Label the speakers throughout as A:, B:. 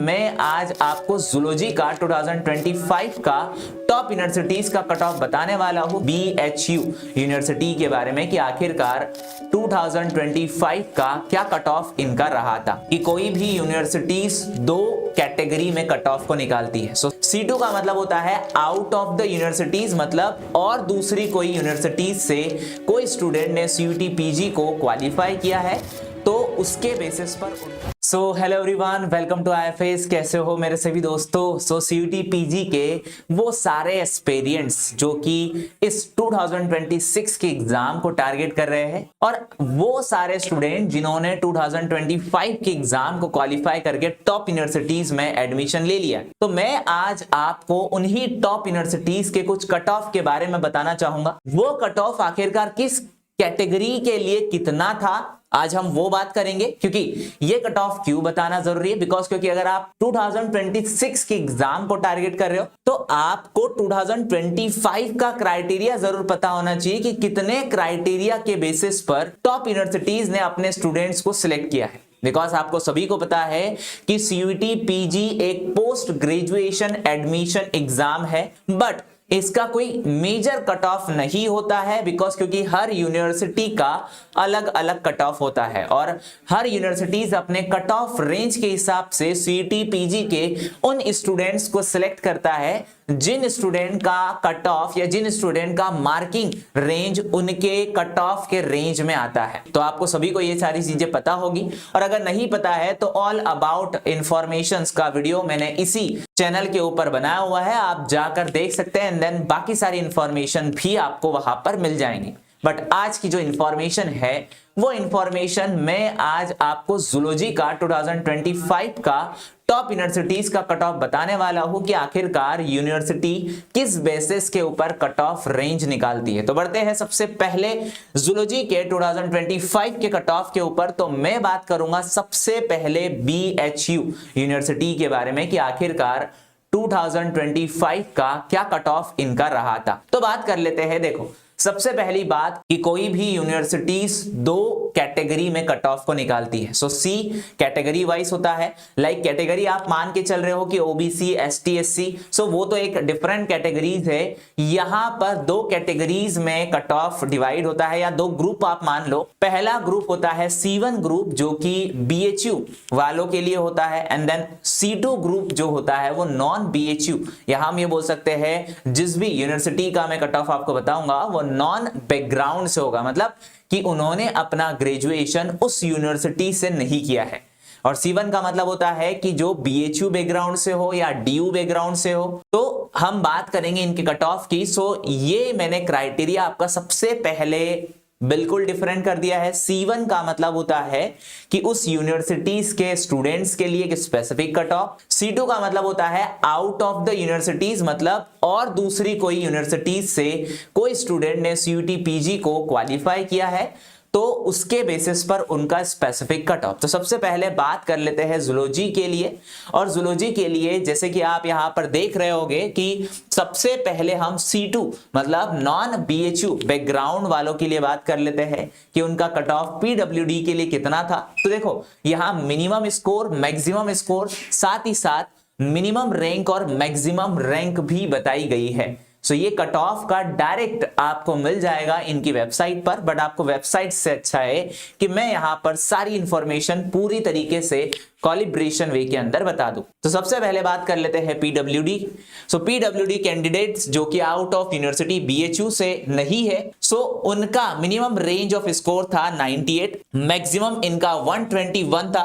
A: मैं आज आपको जूलॉजी का 2025 का टॉप यूनिवर्सिटीज का कट ऑफ बताने वाला हूं बीएचयू यूनिवर्सिटी के बारे में कि आखिरकार 2025 का क्या कट ऑफ इनका रहा था। कि कोई भी यूनिवर्सिटीज दो कैटेगरी में कट ऑफ को निकालती है। सो C2 का मतलब होता है आउट ऑफ द यूनिवर्सिटीज, मतलब और दूसरी कोई यूनिवर्सिटीज से कोई स्टूडेंट ने CUET PG को क्वालिफाई किया है तो उसके बेसिस पर। So hello everyone, welcome to IFAs। कैसे हो मेरे सभी दोस्तों। CUET PG के वो सारे एस्पिरेंट्स जो कि इस 2026 के एग्जाम को टारगेट कर रहे हैं और वो सारे स्टूडेंट जिन्होंने 2025 के एग्जाम को क्वालिफाई करके टॉप यूनिवर्सिटीज में एडमिशन ले लिया, तो मैं आज आपको उन्हीं टॉप यूनिवर्सिटीज के कुछ कट ऑफ के बारे में बताना चाहूंगा। वो कट ऑफ आखिरकार किस कैटेगरी के लिए कितना था, आज हम वो बात करेंगे। क्योंकि ये कट ऑफ क्यों बताना जरूरी है, बिकॉज क्योंकि अगर आप 2026 के एग्जाम को टारगेट कर रहे हो तो आपको 2025 का क्राइटेरिया जरूर पता होना चाहिए कि कितने क्राइटेरिया के बेसिस पर टॉप यूनिवर्सिटीज ने अपने स्टूडेंट्स को सिलेक्ट किया है। बिकॉज आपको सभी को पता है कि CUET PG एक पोस्ट ग्रेजुएशन एडमिशन एग्जाम है, बट इसका कोई मेजर कट ऑफ नहीं होता है। बिकॉज क्योंकि हर यूनिवर्सिटी का अलग अलग कट ऑफ होता है और हर यूनिवर्सिटीज अपने कट ऑफ रेंज के हिसाब से CUET PG के उन स्टूडेंट्स को सिलेक्ट करता है जिन स्टूडेंट का कट ऑफ या जिन स्टूडेंट का मार्किंग रेंज उनके कट ऑफ के रेंज में आता है। तो आपको सभी को ये सारी चीजें पता होगी, और अगर नहीं पता है तो ऑल अबाउट इंफॉर्मेशंस का वीडियो मैंने इसी चैनल के ऊपर बनाया हुआ है, आप जाकर देख सकते हैं। देन बाकी सारी इंफॉर्मेशन भी आपको वहां पर मिल जाएंगी। बट आज की जो इंफॉर्मेशन है वो इंफॉर्मेशन मैं आज आपको जूलॉजी का 2025 का टॉप यूनिवर्सिटीज का कट ऑफ बताने वाला हूं कि आखिरकार यूनिवर्सिटी किस बेसिस के ऊपर कट ऑफ रेंज निकालती है। तो बढ़ते हैं सबसे पहले जूलॉजी के 2025 के कट ऑफ के ऊपर। तो मैं बात करूंगा सबसे पहले BHU यूनिवर्सिटी के बारे में कि आखिरकार 2025 का क्या कट ऑफ इनका रहा था। तो बात कर लेते हैं। देखो, सबसे पहली बात कि कोई भी यूनिवर्सिटीज दो कैटेगरी में कट ऑफ को निकालती है। सो C कैटेगरी वाइज होता है। लाइक कैटेगरी आप मान के चल रहे हो कि OBC ST SC, सो वो तो एक डिफरेंट कैटेगरीज है। यहां पर दो कैटेगरीज में कट ऑफ डिवाइड होता है या दो ग्रुप आप मान लो। पहला ग्रुप होता है C1 ग्रुप जो कि BHU वालों के लिए होता है, एंड देन C2 ग्रुप जो होता है वो नॉन BHU। यहां हम ये बोल सकते हैं जिस भी यूनिवर्सिटी का मैं कट ऑफ आपको बताऊंगा वो नॉन बैकग्राउंड से होगा, मतलब कि उन्होंने अपना ग्रेजुएशन उस यूनिवर्सिटी से नहीं किया है। और C1 का मतलब होता है कि जो BHU बैकग्राउंड से हो या DU बैकग्राउंड से हो। तो हम बात करेंगे इनके कट ऑफ की। सो ये मैंने क्राइटेरिया आपका सबसे पहले बिल्कुल डिफरेंट कर दिया है। C1 का मतलब होता है कि उस यूनिवर्सिटीज के स्टूडेंट्स के लिए एक स्पेसिफिक कट ऑफ। C2 का मतलब होता है आउट ऑफ द यूनिवर्सिटीज, मतलब और दूसरी कोई यूनिवर्सिटीज से कोई स्टूडेंट ने CUET PG को क्वालिफाई किया है तो उसके बेसिस पर उनका स्पेसिफिक कट ऑफ। तो सबसे पहले बात कर लेते हैं जूलॉजी के लिए। और जूलॉजी के लिए जैसे कि आप यहां पर देख रहे होंगे कि सबसे पहले हम C2 मतलब नॉन BHU बैकग्राउंड वालों के लिए बात कर लेते हैं कि उनका कट ऑफ PWD के लिए कितना था। तो देखो, यहां मिनिमम स्कोर, मैक्सिमम स्कोर, साथ ही साथ मिनिमम रैंक और मैक्सिमम रैंक भी बताई गई है। सो ये कट ऑफ का डायरेक्ट आपको मिल जाएगा इनकी वेबसाइट पर, बट आपको वेबसाइट से अच्छा है कि मैं यहां पर सारी इंफॉर्मेशन पूरी तरीके से कॉलिब्रेशन वे के अंदर बता दूं। तो सबसे पहले बात कर लेते हैं PWD। सो PWD कैंडिडेट्स जो कि आउट ऑफ यूनिवर्सिटी BHU से नहीं है, सो उनका मिनिमम रेंज ऑफ स्कोर था 98, मैक्सिमम इनका 121 था।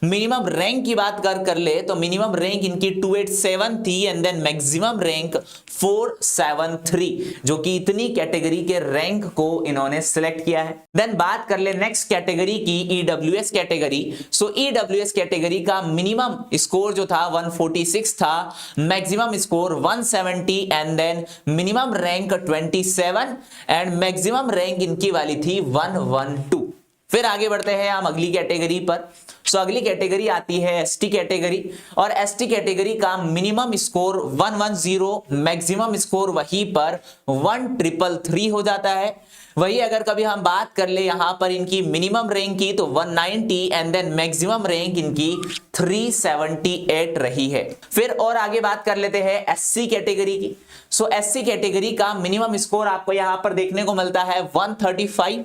A: मिनिमम रैंक की बात कर ले तो मिनिमम रैंक इनकी 287 थी, एंड देन मैक्सिमम रैंक 473, जो कि इतनी कैटेगरी के रैंक को इन्होंने सिलेक्ट किया है। देन बात कर ले नेक्स्ट कैटेगरी की, EWS category. So EWS category का मिनिमम स्कोर जो था 146 था, maximum score 170, and then minimum rank 27 and maximum rank इनकी वाली थी 112। फिर आगे बढ़ते हैं हम अगली कैटेगरी पर। सो अगली कैटेगरी आती है ST कैटेगरी, और ST कैटेगरी का मिनिमम स्कोर 110, मैक्सिमम स्कोर वहीं पर 1333 हो जाता है। वही अगर कभी हम बात कर ले यहाँ पर इनकी मिनिमम रैंक की तो 190 एंड देन मैक्सिमम रैंक इनकी 378 रही है। फिर और आगे बात कर लेते हैं एससी कैटेगरी की। सो एससी कैटेगरी का मिनिमम स्कोर आपको यहां पर देखने को मिलता है 135,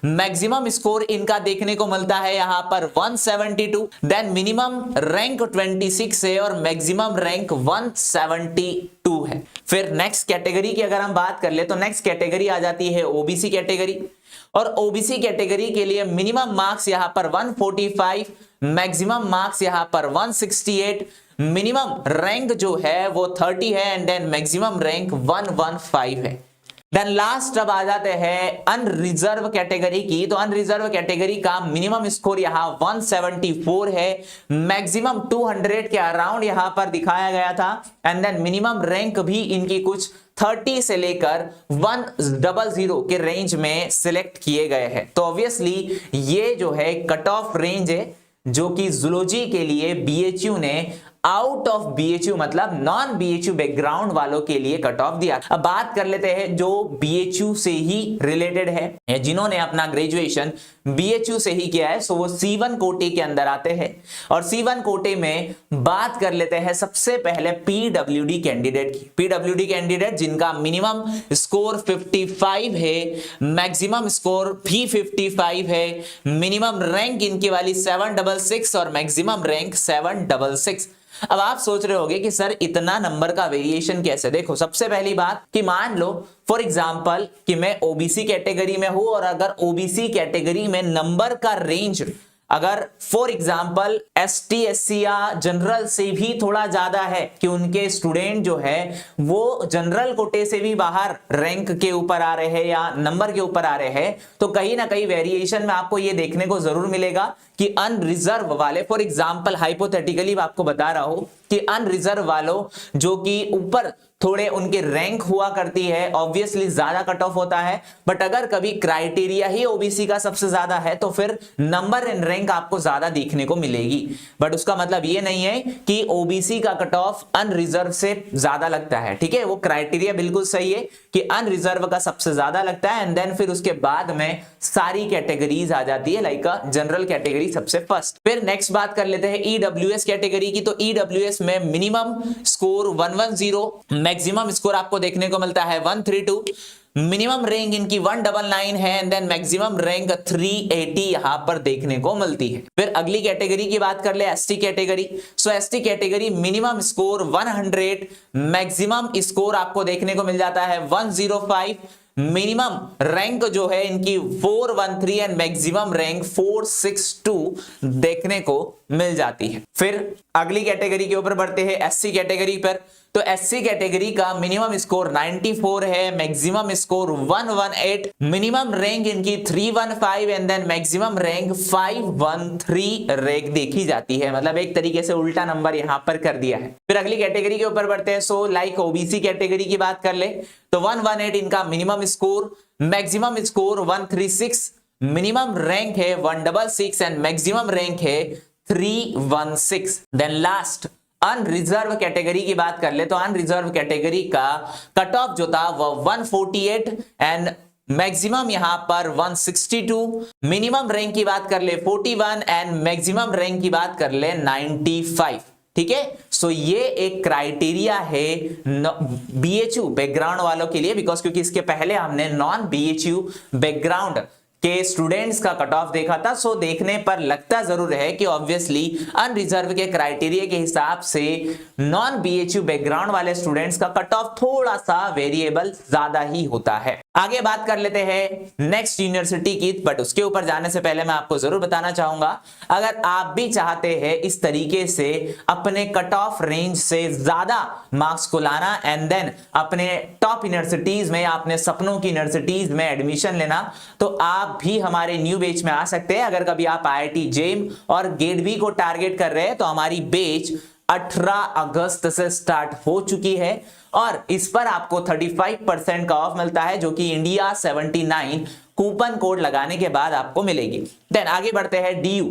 A: मैक्सिमम स्कोर इनका देखने को मिलता है यहां पर 172, देन मिनिमम रैंक 26 है और मैक्सिमम रैंक 172 है। फिर नेक्स्ट कैटेगरी की अगर हम बात कर ले तो नेक्स्ट कैटेगरी आ जाती है ओबीसी कैटेगरी, और ओबीसी कैटेगरी के लिए मिनिमम मार्क्स यहां पर 145, मैक्सिमम मार्क्स यहां पर 168, मिनिमम रैंक जो है वो 30 है एंड देन मैक्सिमम रैंक 115 है। देन लास्ट अब आ जाते हैं अनरिजर्व कैटेगरी की। तो अनरिजर्व कैटेगरी का मिनिमम स्कोर यहां 174 है, मैक्सिमम 200 के अराउंड यहां पर दिखाया गया था एंड देन मिनिमम रैंक भी इनकी कुछ 30 से लेकर 100 के रेंज में सिलेक्ट किए गए हैं। तो ऑब्वियसली ये जो है कट ऑफ रेंज है जो कि जूलॉजी के लिए बीएचयू ने आउट ऑफ बीएचयू मतलब नॉन बीएचयू बैकग्राउंड वालों के लिए कट ऑफ दिया। अब बात कर लेते हैं जो बीएचयू से ही रिलेटेड है, जिन्होंने अपना ग्रेजुएशन बीएचयू से ही किया है, सो वो C1 कोटे के अंदर आते हैं। और C1 कोटे में बात कर लेते हैं सबसे पहले पीडब्ल्यूडी कैंडिडेट की। पीडब्ल्यूडी कैंडिडेट जिनका मिनिमम स्कोर 55 है, मैक्सिमम स्कोर भी 55 है, मिनिमम रैंक इनकी वाली 766 और मैक्सिमम रैंक 766। अब आप सोच रहे होंगे कि सर इतना नंबर का वेरिएशन कैसे। देखो सबसे पहली बात कि मान लो फॉर एग्जांपल कि मैं ओबीसी कैटेगरी में हूं और अगर ओबीसी कैटेगरी में नंबर का रेंज अगर फॉर एग्जांपल एसटी एससी या जनरल से भी थोड़ा ज्यादा है कि उनके स्टूडेंट जो है वो जनरल कोटे से भी बाहर रैंक के ऊपर आ रहे हैं या नंबर के ऊपर आ रहे हैं, तो कहीं ना कहीं वेरिएशन में आपको ये देखने को जरूर मिलेगा कि अनरिजर्व वाले, फॉर एग्जांपल हाइपोथेटिकली आपको बता रहा हूं कि अनरिजर्व वालों जो कि ऊपर थोड़े उनके रैंक हुआ करती है ऑब्वियसली ज्यादा कट ऑफ होता है, बट अगर कभी क्राइटेरिया ही ओबीसी का सबसे ज्यादा है तो फिर नंबर एंड रैंक आपको ज्यादा देखने को मिलेगी। बट उसका मतलब ये नहीं है कि ओबीसी का कट ऑफ अनरिजर्व से ज्यादा लगता है, ठीक है। वो क्राइटेरिया बिल्कुल सही है कि अनरिजर्व का सबसे ज्यादा लगता है एंड देन फिर उसके बाद में सारी कैटेगरीज आ जाती है, लाइक जनरल कैटेगरी सबसे फर्स्ट। फिर नेक्स्ट बात कर लेते हैं ईडब्ल्यूएस कैटेगरी की। तो ईडब्ल्यूएस में मिनिमम स्कोर 110, मैक्सिमम स्कोर आपको देखने को मिलता है 132, मिनिमम रैंक इनकी 199 है एंड देन मैक्सिमम रैंक 380 यहां पर देखने को मिलती है। फिर अगली कैटेगरी की बात कर ले ST category. So ST category minimum score 100, maximum score आपको देखने को मिल जाता है 105, मिनिमम रैंक जो है इनकी 413 एंड मैक्सिमम रैंक 462 देखने को मिल जाती है। फिर अगली कैटेगरी के ऊपर बढ़ते हैं एससी कैटेगरी पर। तो एससी कैटेगरी का मिनिमम स्कोर 94 है, मैक्सिमम स्कोर 118, मिनिमम रैंक इनकी 315 and then maximum rank 513 rank देखी जाती है। मतलब एक तरीके से उल्टा नंबर यहां पर कर दिया है। फिर अगली कैटेगरी के ऊपर बढ़ते हैं। सो लाइक ओबीसी कैटेगरी की बात कर ले तो 118 इनका minimum score, maximum score 136, minimum rank है 166 एंड मैक्सिमम रैंक है 316। देन लास्ट अनरिजर्व कैटेगरी की बात कर ले तो अनरिजर्व कैटेगरी का कट ऑफ जो था वो 148 एंड मैक्सिमम यहां पर 162, मिनिमम रैंक की बात कर ले 41 एंड मैक्सिमम रैंक की बात कर ले 95, ठीक है। सो ये एक क्राइटेरिया है बीएचयू बैकग्राउंड वालों के लिए, बिकॉज क्योंकि इसके पहले हमने नॉन बीएचयू बैकग्राउंड के स्टूडेंट्स का कट ऑफ देखा था। सो देखने पर लगता जरूर है कि ऑब्वियसली अनरिजर्व के क्राइटेरिया के हिसाब से नॉन बीएचयू बैकग्राउंड वाले स्टूडेंट्स का कट ऑफ थोड़ा सा वेरिएबल ज्यादा ही होता है। आगे बात कर लेते हैं नेक्स्ट यूनिवर्सिटी की, बट उसके ऊपर जाने से पहले मैं आपको जरूर बताना चाहूंगा अगर आप भी चाहते हैं इस तरीके से अपने कट ऑफ रेंज से ज्यादा मार्क्स को लाना एंड देन अपने टॉप यूनिवर्सिटीज में या अपने सपनों की यूनिवर्सिटीज में एडमिशन लेना, तो आप भी हमारे न्यू बैच में आ सकते हैं। अगर कभी आप आईआईटी जेईई और गेट बी को टारगेट कर रहे हैं तो हमारी बैच 18 अगस्त से स्टार्ट हो चुकी है और इस पर आपको 35% का ऑफ मिलता है जो कि इंडिया 79 कूपन कोड लगाने के बाद आपको मिलेगी। देन आगे बढ़ते हैं डीयू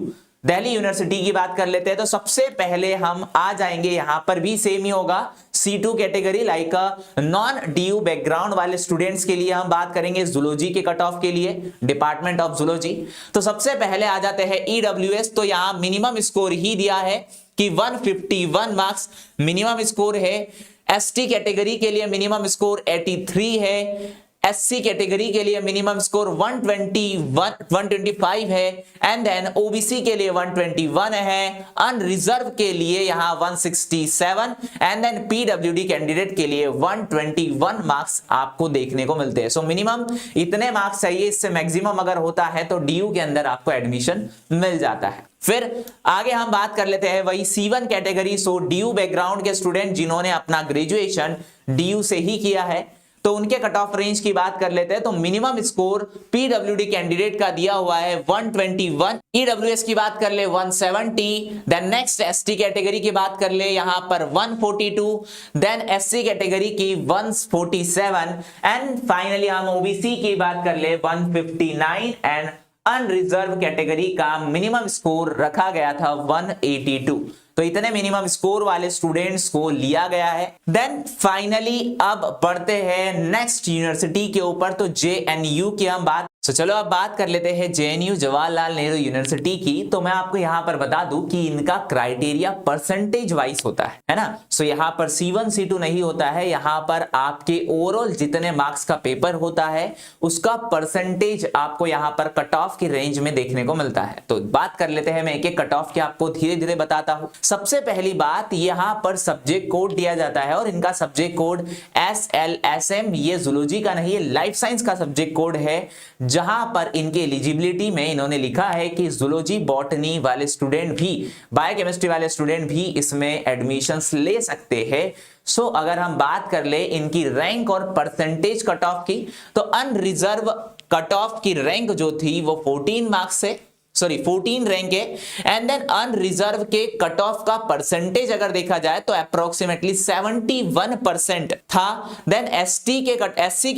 A: दिल्ली यूनिवर्सिटी की बात कर लेते हैं। तो सबसे पहले हम आ जाएंगे, यहां पर भी सेम ही होगा, C2 category like non DU background वाले स्टूडेंट्स के लिए हम बात करेंगे जूलॉजी के कट ऑफ के लिए, डिपार्टमेंट ऑफ जूलॉजी। तो सबसे पहले आ जाते हैं EWS। तो यहां मिनिमम स्कोर ही दिया है कि 151 मार्क्स मिनिमम स्कोर है। ST कैटेगरी के लिए मिनिमम स्कोर 83 है। SC कैटेगरी के लिए मिनिमम स्कोर 125 है। एंड देन OBC के लिए 121 है। अनरिजर्व के लिए यहां 167 एंड देन PWD कैंडिडेट के लिए 121 मार्क्स आपको देखने को मिलते हैं। सो मिनिमम इतने मार्क्स चाहिए, इससे मैक्सिमम अगर होता है तो DU के अंदर आपको एडमिशन मिल जाता है। फिर आगे हम बात कर लेते हैं वही C1 कैटेगरी। सो DU बैकग्राउंड के स्टूडेंट जिन्होंने अपना ग्रेजुएशन DU से ही किया है तो उनके कट ऑफ रेंज की बात कर लेते हैं। तो मिनिमम स्कोर PWD कैंडिडेट का दिया हुआ है 121। EWS की बात कर ले 170। देन नेक्स्ट ST कैटेगरी की बात कर ले यहां पर 142। देन SC कैटेगरी की 147 एंड फाइनली हम OBC की बात कर ले 159 एंड अनरिजर्व कैटेगरी का मिनिमम स्कोर रखा गया था 182। तो इतने मिनिमम स्कोर वाले स्टूडेंट्स को लिया गया है। देन फाइनली अब बढ़ते हैं नेक्स्ट यूनिवर्सिटी के ऊपर। तो JNU की हम बात, तो चलो अब बात कर लेते हैं JNU जवाहरलाल नेहरू यूनिवर्सिटी की। तो मैं आपको यहां पर बता दूं कि इनका क्राइटेरिया परसेंटेज वाइज होता है ना। सो यहां पर C1 C2 नहीं होता है, यहां पर आपके ओवरऑल जितने मार्क्स का पेपर होता है उसका परसेंटेज आपको यहां पर कट ऑफ की रेंज में देखने को मिलता है। तो बात कर लेते हैं, मैं एक एक कट ऑफ की आपको धीरे धीरे बताता हूं। सबसे पहली बात, यहां पर सब्जेक्ट कोड दिया जाता है और इनका सब्जेक्ट कोड SLSM, ये जूलॉजी का नहीं, ये लाइफ साइंस का सब्जेक्ट कोड है, जहां पर इनके एलिजिबिलिटी में इन्होंने लिखा है कि जूलॉजी बॉटनी वाले स्टूडेंट भी, बायोकेमिस्ट्री वाले स्टूडेंट भी इसमें एडमिशंस ले सकते हैं। सो अगर हम बात कर ले इनकी रैंक और परसेंटेज कट ऑफ की, तो अनरिजर्व कट ऑफ की रैंक जो थी वो 14 मार्क्स से 14 रैंक है। एंड देन अनरिजर्व के कट ऑफ का परसेंटेज अगर देखा जाए तो अप्रोक्सीमेटली 71% था। देन SC के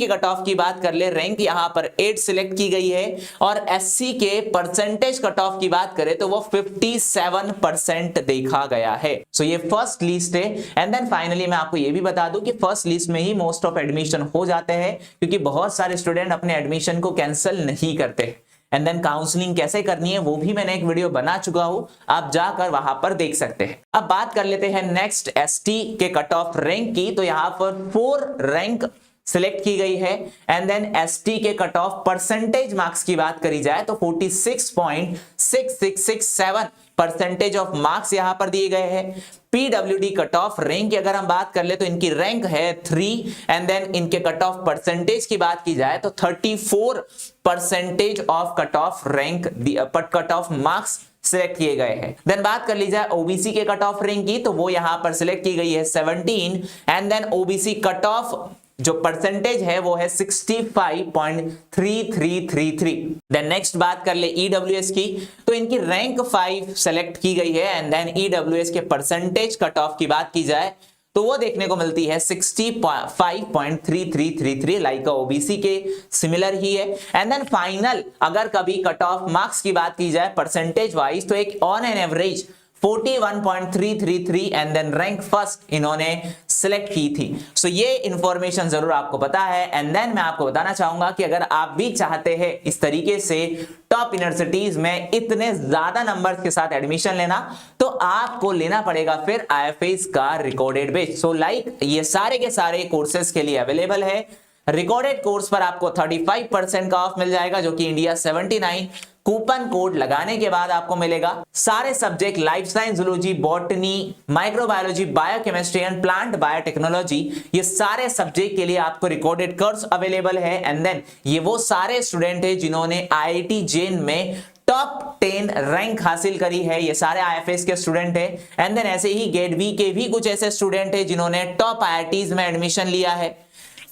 A: कट ऑफ की बात कर ले, रैंक यहां पर 8 सिलेक्ट की गई है और SC के परसेंटेज कट ऑफ की बात करें तो वो 57% देखा गया है। सो ये फर्स्ट लिस्ट है। एंड देन फाइनली मैं आपको ये भी बता दूं कि फर्स्ट लिस्ट में ही मोस्ट ऑफ एडमिशन हो जाते हैं, क्योंकि बहुत सारे स्टूडेंट अपने एडमिशन को कैंसिल नहीं करते। एंड देन काउंसलिंग कैसे करनी है वो भी मैंने एक वीडियो बना चुका हूं, आप जाकर वहां पर देख सकते हैं। अब बात कर लेते हैं नेक्स्ट ST के कट ऑफ रैंक की। तो यहां पर 4 रैंक सिलेक्ट की गई है। एंड देन ST के कट ऑफ परसेंटेज मार्क्स की बात करी जाए तो 46.6667 परसेंटेज ऑफ मार्क्स यहां पर दिए गए हैं। PWD कट ऑफ रैंक की अगर हम बात कर ले तो इनकी रैंक है 3 एंड देन इनके कट ऑफ परसेंटेज की बात की जाए तो 34% of cut off rank cut off marks select किए गए हैं। देन बात कर ली जाए OBC के कट ऑफ रैंक की, तो वो यहां पर सिलेक्ट की गई है 17 and then OBC cut off जो परसेंटेज है वो है 65.3333। देन नेक्स्ट बात कर ले EWS की, तो इनकी रैंक 5 सेलेक्ट की गई है एंड देन EWS के परसेंटेज कट ऑफ की बात की जाए तो वो देखने को मिलती है 65.3333 लाइक OBC के सिमिलर ही है। एंड देन फाइनल अगर कभी कट ऑफ मार्क्स की बात की जाए परसेंटेज वाइज तो एक on an average 41.333 and then rank first इन्होंने सिलेक्ट की थी। सो ये इंफॉर्मेशन जरूर आपको पता है। एंड देन मैं आपको बताना चाहूंगा कि अगर आप भी चाहते हैं इस तरीके से टॉप यूनिवर्सिटीज में इतने ज्यादा नंबर्स के साथ एडमिशन लेना, तो आपको लेना पड़ेगा फिर IFAs का रिकॉर्डेड बैच। सो लाइक ये सारे के सारे कोर्सेज के लिए अवेलेबल है। रिकॉर्डेड कोर्स पर आपको 35% का ऑफ मिल जाएगा, जो कि इंडिया 79 कूपन कोड लगाने के बाद आपको मिलेगा। सारे subject life science, zoology, botany, microbiology, biochemistry and plant biotechnology, ये सारे सब्जेक्ट के लिए आपको रिकॉर्डेड कोर्स अवेलेबल है। एंड देन ये वो सारे स्टूडेंट हैं जिन्होंने IIT जैन में टॉप 10 रैंक हासिल करी है, ये सारे IFAs के स्टूडेंट हैं। एंड देन ऐसे ही गेट-वी के भी कुछ ऐसे स्टूडेंट हैं जिन्होंने टॉप IITs में एडमिशन लिया है।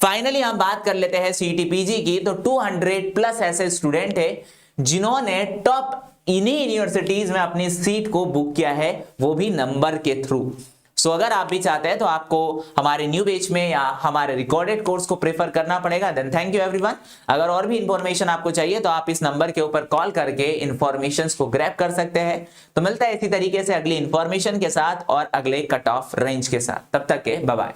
A: फाइनली हम बात कर लेते हैं CET-PG की, तो 200 प्लस ऐसे स्टूडेंट है जिन्होंने टॉप इन्हीं यूनिवर्सिटीज में अपनी सीट को बुक किया है, वो भी नंबर के थ्रू। सो अगर आप भी चाहते हैं तो आपको हमारे न्यू बैच में या हमारे रिकॉर्डेड कोर्स को प्रेफर करना पड़ेगा। Then thank you everyone. अगर और भी इंफॉर्मेशन आपको चाहिए तो आप इस नंबर के ऊपर कॉल करके इंफॉर्मेशन को ग्रैब कर सकते हैं। तो मिलता है इसी तरीके से अगली इंफॉर्मेशन के साथ और अगले कट ऑफ रेंज के साथ। तब तक के बाय बाय।